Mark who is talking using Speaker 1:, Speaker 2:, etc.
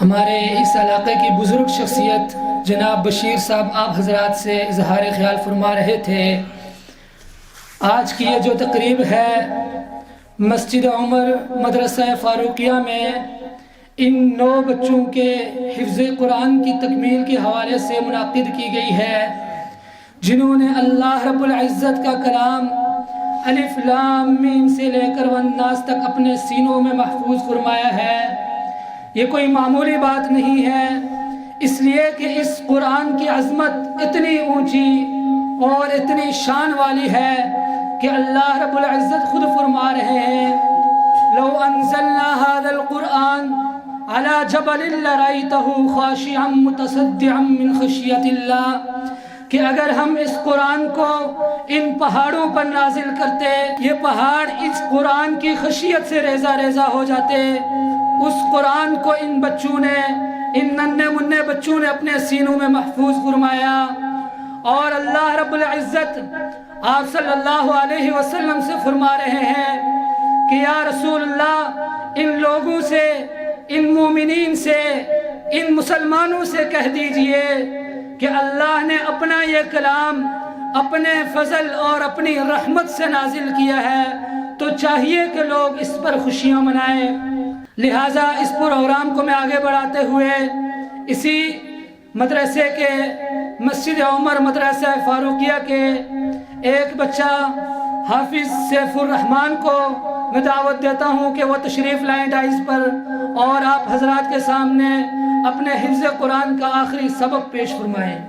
Speaker 1: ہمارے اس علاقے کی بزرگ شخصیت جناب بشیر صاحب آپ حضرات سے اظہار خیال فرما رہے تھے۔ آج کی یہ جو تقریب ہے مسجد عمر مدرسہ فاروقیہ میں ان 9 بچوں کے حفظ قرآن کی تکمیل کے حوالے سے منعقد کی گئی ہے، جنہوں نے اللہ رب العزت کا کلام الف لام میم سے لے کر والناس تک اپنے سینوں میں محفوظ فرمایا ہے۔ یہ کوئی معمولی بات نہیں ہے، اس لیے کہ اس قرآن کی عظمت اتنی اونچی اور اتنی شان والی ہے کہ اللہ رب العزت خود فرما رہے ہیں لو انزلنا هذا القرآن على جبل لرأيته خاشعا متصدعا من خشية اللہ، کہ اگر ہم اس قرآن کو ان پہاڑوں پر نازل کرتے، یہ پہاڑ اس قرآن کی خشیت سے ریزہ ریزہ ہو جاتے۔ اس قرآن کو ان بچوں نے، ان ننھے منھے بچوں نے اپنے سینوں میں محفوظ فرمایا، اور اللہ رب العزت آپ صلی اللہ علیہ وسلم سے فرما رہے ہیں کہ یا رسول اللہ ان لوگوں سے، ان مومنین سے، ان مسلمانوں سے کہہ دیجئے کہ اللہ نے اپنا یہ کلام اپنے فضل اور اپنی رحمت سے نازل کیا ہے، تو چاہیے کہ لوگ اس پر خوشیاں منائیں۔ لہٰذا اس پروگرام کو میں آگے بڑھاتے ہوئے اسی مدرسے کے مسجد عمر مدرسہ فاروقیہ کے ایک بچہ حافظ سیف الرحمان کو میں دعوت دیتا ہوں کہ وہ تشریف لائیں ڈائز پر اور آپ حضرات کے سامنے اپنے حفظ قرآن کا آخری سبق پیش فرمائیں۔